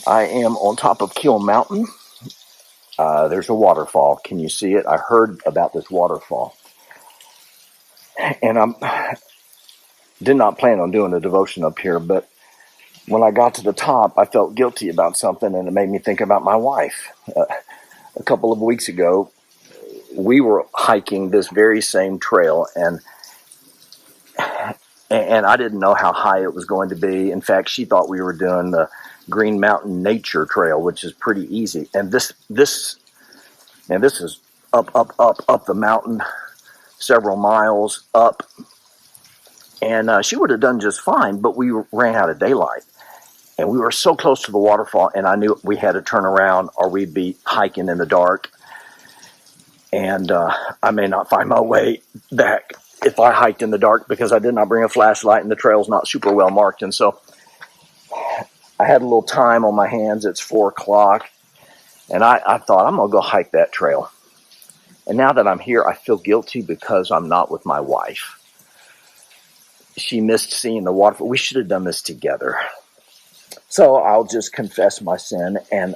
I am on top of Kill Mountain. There's a waterfall. Can you see it? I heard about this waterfall. And I did not plan on doing a devotion up here, but when I got to the top, I felt guilty about something, and it made me think about my wife. A couple of weeks ago, we were hiking this very same trail, and I didn't know how high it was going to be. In fact, she thought we were doing the Green Mountain Nature Trail, which is pretty easy. And this is up the mountain, several miles up. And she would have done just fine, but we ran out of daylight. And we were so close to the waterfall, and I knew we had to turn around or we'd be hiking in the dark. And I may not find my way back if I hiked in the dark, because I did not bring a flashlight and the trail's not super well marked. And so I had a little time on my hands. It's 4:00. And I thought, I'm going to go hike that trail. And now that I'm here, I feel guilty because I'm not with my wife. She missed seeing the waterfall. We should have done this together. So I'll just confess my sin and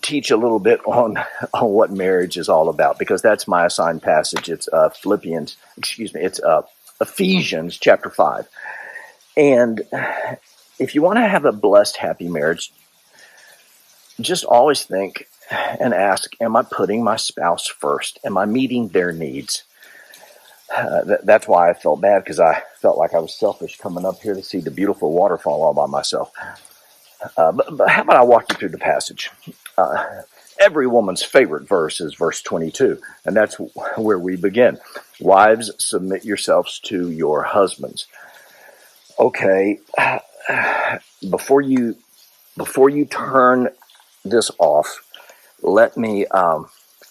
teach a little bit on what marriage is all about, because that's my assigned passage. It's Ephesians chapter 5. And if you want to have a blessed, happy marriage, just always think and ask, am I putting my spouse first? Am I meeting their needs? That's why I felt bad, because I felt like I was selfish coming up here to see the beautiful waterfall all by myself. But how about I walk you through the passage? Every woman's favorite verse is verse 22, and that's where we begin. Wives, submit yourselves to your husbands. Okay, before you turn this off, let me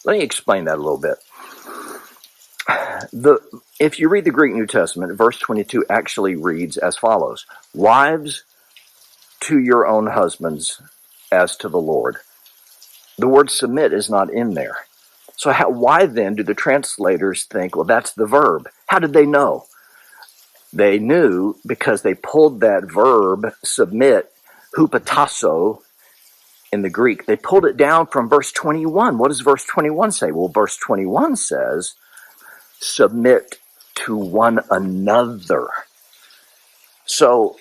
explain that a little bit. If you read the Greek New Testament, verse 22 actually reads as follows: Wives, to your own husbands as to the Lord. The word submit is not in there. So why then do the translators think, well, that's the verb? How did they know? They knew because they pulled that verb, submit, hupotasso, in the Greek. They pulled it down from verse 21. What does verse 21 say? Well, verse 21 says, submit to one another. So,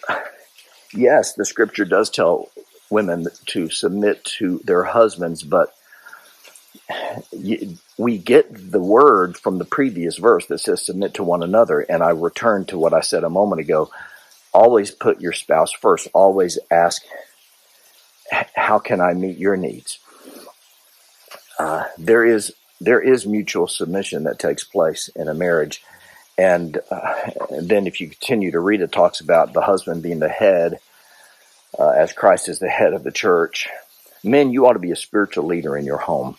yes, the scripture does tell women to submit to their husbands, but we get the word from the previous verse that says submit to one another. And I return to what I said a moment ago. Always put your spouse first. Always ask, how can I meet your needs? There is mutual submission that takes place in a marriage. And then if you continue to read, it talks about the husband being the head, as Christ is the head of the church. Men, you ought to be a spiritual leader in your home.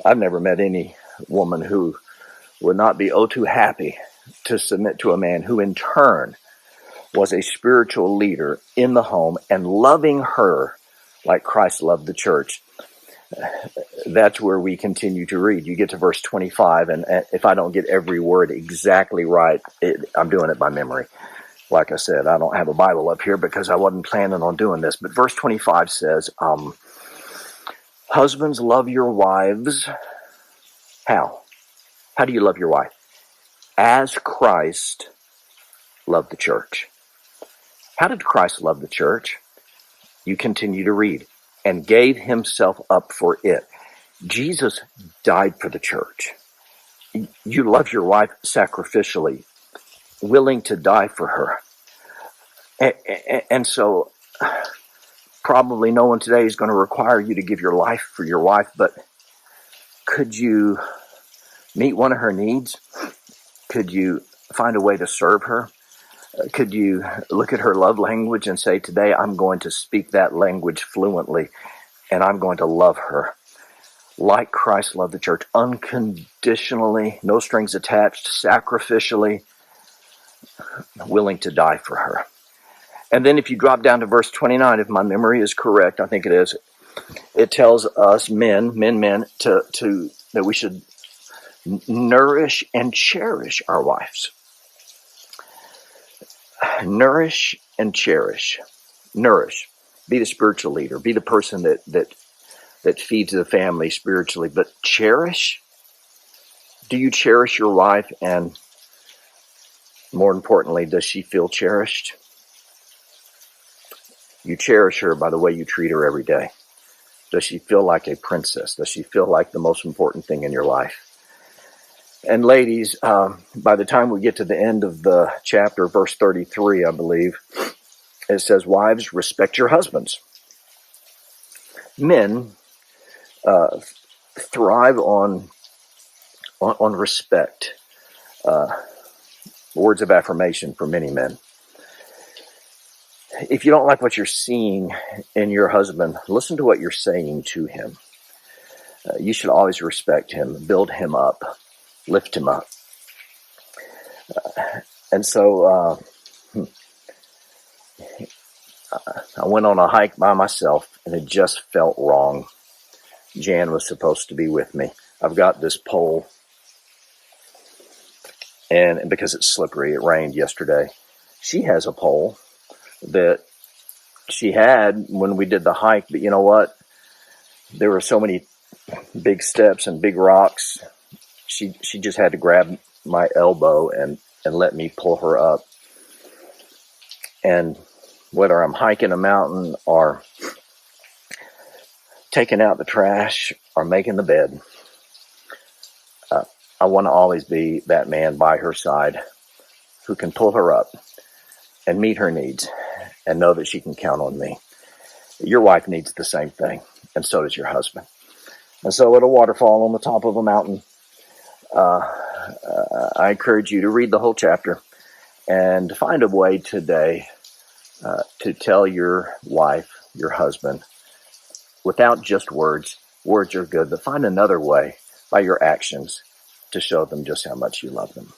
I've never met any woman who would not be too happy to submit to a man who in turn was a spiritual leader in the home and loving her like Christ loved the church. That's where we continue to read. You get to verse 25, and if I don't get every word exactly right, I'm doing it by memory. Like I said, I don't have a Bible up here because I wasn't planning on doing this. But verse 25 says, husbands, love your wives. How? How do you love your wife? As Christ loved the church. How did Christ love the church? You continue to read. And gave himself up for it. Jesus died for the church. You love your wife sacrificially, willing to die for her. And so probably no one today is going to require you to give your life for your wife, but could you meet one of her needs? Could you find a way to serve her? Could you look at her love language and say, today I'm going to speak that language fluently, and I'm going to love her like Christ loved the church, unconditionally, no strings attached, sacrificially, willing to die for her. And then if you drop down to verse 29, if my memory is correct, I think it is, it tells us men, that we should nourish and cherish our wives. Nourish and cherish. Nourish. Be the spiritual leader. Be the person that feeds the family spiritually. But cherish. Do you cherish your wife? And more importantly, does she feel cherished? You cherish her by the way you treat her every day. Does she feel like a princess? Does she feel like the most important thing in your life? And ladies, by the time we get to the end of the chapter, verse 33, I believe, it says, wives, respect your husbands. Men thrive on respect. Words of affirmation for many men. If you don't like what you're seeing in your husband, listen to what you're saying to him. You should always respect him, build him up, lift him up. And so I went on a hike by myself, and it just felt wrong. Jan was supposed to be with me. I've got this pole, and because it's slippery, it rained yesterday. She has a pole that she had when we did the hike, but you know what? There were so many big steps and big rocks. She just had to grab my elbow and let me pull her up. And whether I'm hiking a mountain or taking out the trash or making the bed, I want to always be that man by her side who can pull her up and meet her needs and know that she can count on me. Your wife needs the same thing, and so does your husband. And so at a waterfall on the top of a mountain, I encourage you to read the whole chapter and find a way today to tell your wife, your husband, without just words. Words are good, but find another way by your actions to show them just how much you love them.